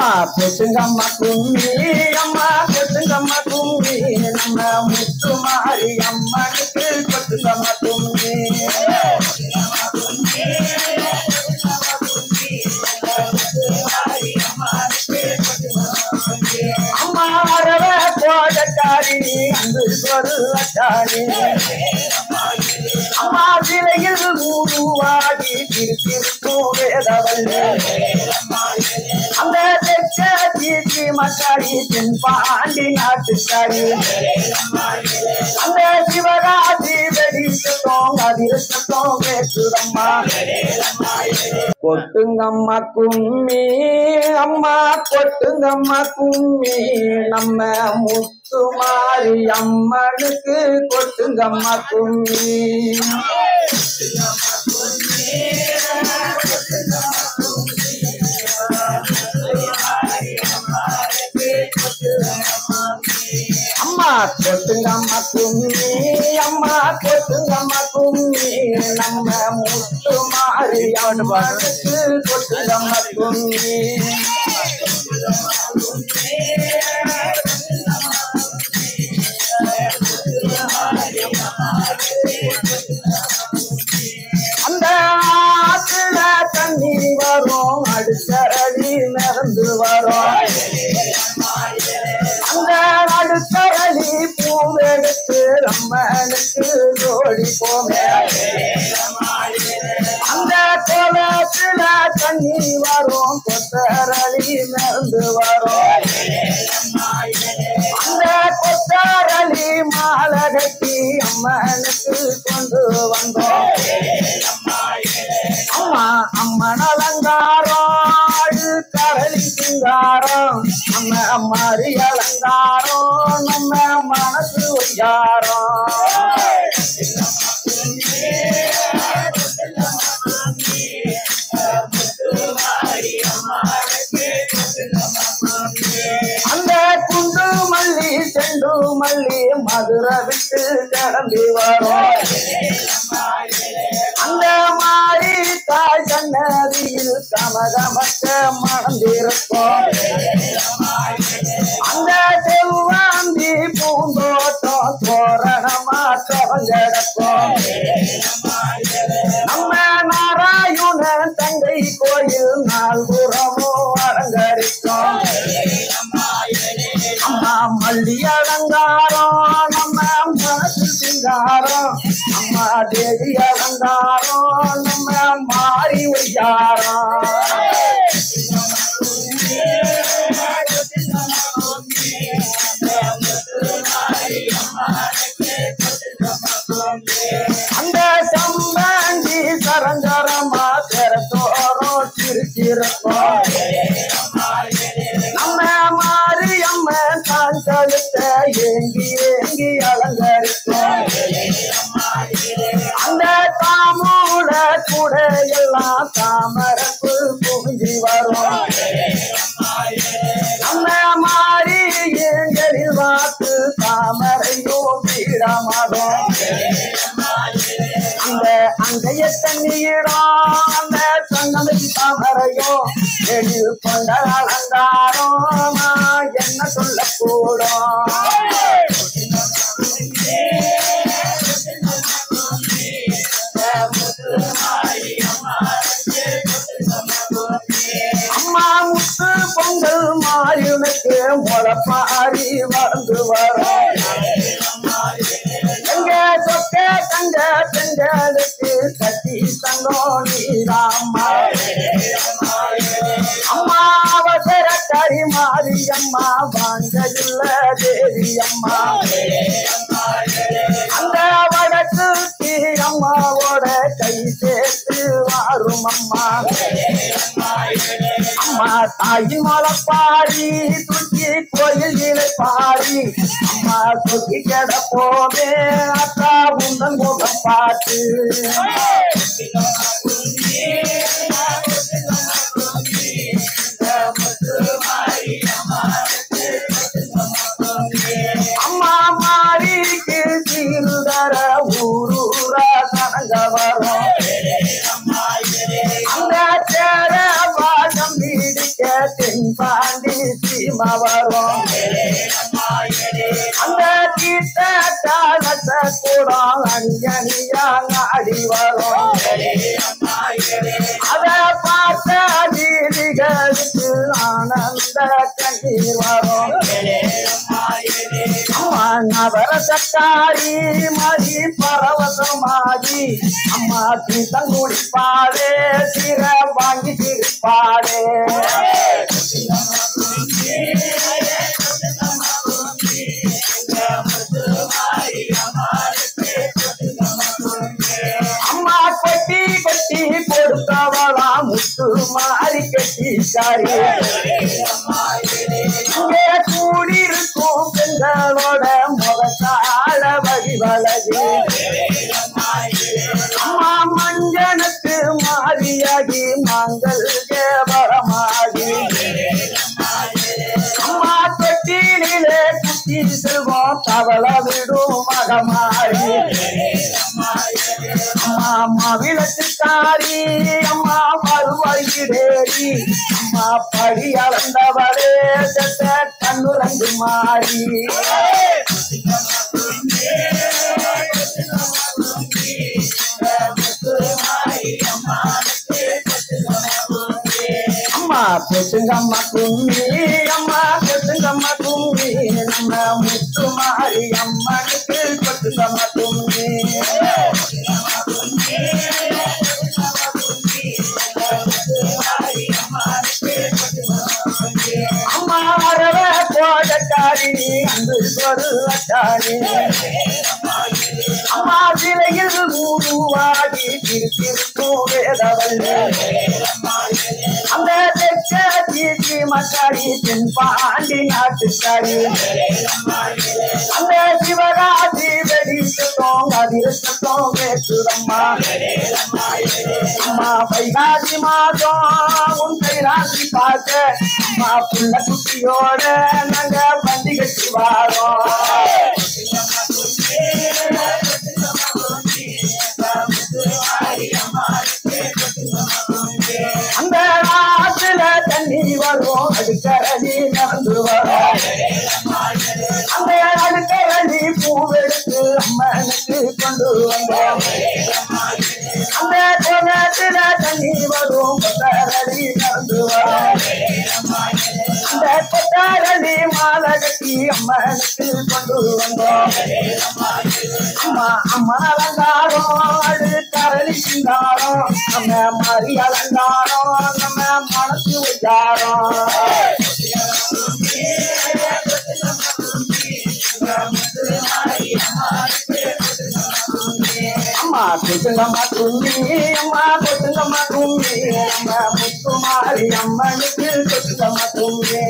அம்மா கொட்டுங்கம்மா கும்மி அம்மா கொட்டுங்கம்மா கும்மி நம்ம முத்து மாறி அம்மனுக்கு கொட்டுங்கம்மா கும்மி அம்மா அரவ கோடக்காரி அன்பு சொல்லுவக்காரி அம்மா சிலையில் உருவாகி திருத்திருக்கும் வேதவல்லி அந்த தெற்க தீர்த்தி மக்காரி தென்பாண்டி நாட்டுக்காரி அந்த சிவராசி வெடிக்கட்டும் அதிர்ஷ்டம் கேட்டுதம்மா கொட்டுங்கம்மா கும்மி அம்மா கொட்டுங்கம்மா கும்மி நம்ம முத்து மாறி அம்மனுக்கு கொட்டுங்கம்மா கும்மி அம்மா கொட்டுங்கம்மா கும்மி அம்மா கொட்டுங்கம்மா கும்மி நம்ம முத்து மாறி அம்மனுக்கு கொட்டுங்கம்மா கும்மி அந்த ஆத்துல தண்ணி வரும் அடுத்தரடி மிதந்து வரும் அந்த அடுத்தரடி பூவெடுத்து அம்மனுக்கு ஜோடி போமே அந்த குளத்துல தண்ணி வரும் கொத்தரடி மிதந்து வரும் அந்த கொத்தரடி மாலை கட்டி அம்மனுக்கு கொண்டு வந்தோம் அம்மா அம்மன் அலங்காரம் கரளி சிங்காரம் நம்ம மாறி அலங்காரம் நம்ம மனசு ஒய்யாரம் அந்த குண்டு மல்லி செண்டு மல்லி மதுரை விட்டு கிளம்பி வரும் அந்த மாறி தாய் சன்னதியில் கமகமக்க மணந்திருக்கும் அந்த செவ்வாந்தி பூந்தோட்டம் தோரணமா கிடக்கும் நம்ம நாராயண தங்கை கோயில் நால்புறமும் அலங்கரிக்கும் அம்மா மல்லி அலங்காரம் நம்ம மனசு சிங்காரம் அம்மா தேவி அலங்காரம் நம்ம மாறி ஒய்யாரம் அந்த சம்பந்தி சரஞ்சரமா திறத்தோறும் சிரிச்சிருக்கோம் நம்ம மாரியம்மன் தான் கழுத்த ஏங்கி ஏங்கி அலங்கரிக்கும் அந்த தாமோட கூட எல்லாம் தாமரப்பு புகுஞ்சி வரும் நம்ம மாறி எங்களில் வாக்கு தாமரையோ பீடமாகும் அந்த அங்கைய தண்ணீரம் அந்த சங்கமதி தாமரையோ எழில் கொண்ட அலங்காரம் என்ன சொல்லக்கூடும் அம்மா முத்து பொங்கல் மாறினுக்கு முளப்பாரி வந்து வரும் எங்க சொக்க கண்ட பெண்களுக்கு கட்டி தங்கோம் நீராம்மா அம்மா அவசர கரி மாறி அம்மா வாங்கல்ல தேவி அம்மா அந்த வடக்கு அம்மாவோட கை சேர்த்து வாரும் அம்மா அம்மா தாய் மலப்பாரி தூக்கி கோயில் பாரி அம்மா சொக்கி கிடப்போமே அக்கா உந்தன் முகம் பார்த்து அம்மா மாறிக்கு சீருதர ஊரூரா கனங்க வரும் அந்த சேர வாழம் வீடுக்க தென்பா தாண்டி சீமா வரும் அந்த கீட்ட காலத்தை கூட அணி அணியா ஆடி வரும் அத பார்த்த நீதிகளுக்கு ஆனந்த கண்ணீர் வரும் அம்மா நவரசக்காரி மதி பரவசமாதி அம்மா தீத்தங்குடிப்பாடே சிற வாங்கி சிரிப்பாடே அம்மா கொட்டி கொட்டி கொடுத்தவளா முத்து மாறி கட்டிக்காரி இங்கே கூடியிருக்கும் பெண்களோட முகத்தாழ வழிவழகு அம்மா மஞ்சனுக்கு மாறியாகி மங்கள் கேவலமாகி அம்மா தொட்டிலே குட்டி செல்வம் தவள விடும் மகமாரி அம்மா விளக்குக்காரி அம்மா மறுவழிடேரி அம்மா படி அளந்தவளே கண்ணுரங்கு மாறி அம்மா பொட்டுங்கம்மா கும்மி அம்மா பொட்டுங்கம்மா கும்மி நம்ம முத்து மாறி அம்மனுக்கு பொட்டுங்கம்மா கும்மி அம்மா வரவ போடக்காரி அன்பு சொல்வக்காரி அம்மா சிலையில் உருவாகி திருத்திருக்கும் வேதவல்லி அந்த தெற்கி மக்காரி தென் பாண்டி நாட்டுக்காரி அந்த சிவகாசி வெடிக்கட்டும் அதிர்ஷ்டம் வேற்றுதம்மா அம்மா வைகாசி மாதம் உன் கைராசி பார்க்க அம்மா புள்ள குட்டியோட நாங்க பண்டி கட்டி வாரோம் அந்த நாட்டுல தண்ணி வரும் அடுக்கரடி நடந்து வரும் அந்த அடுக்கரடி பூவெடுத்து அம்மனுக்கு கொண்டு வந்தோம் அந்த கோலத்துல தண்ணி வரும் கொத்தரடி நடந்து வரும் அந்த கொத்தரடி மாலை கட்டி அம்மனுக்கு கொண்டு வந்தோம் அம்மா அம்மா அலங்காரம் அடுக்கரடி சிங்காரம் நம்ம மாறி அலங்காரம் நம்ம மனசு உச்சாரம் அம்மா பொட்டுங்கம்மா கும்மி அம்மா பொட்டுங்கம்மா கும்மி நம்ம முத்து மாறி அம்மனுக்கு பொட்டுங்கம்மா கும்மி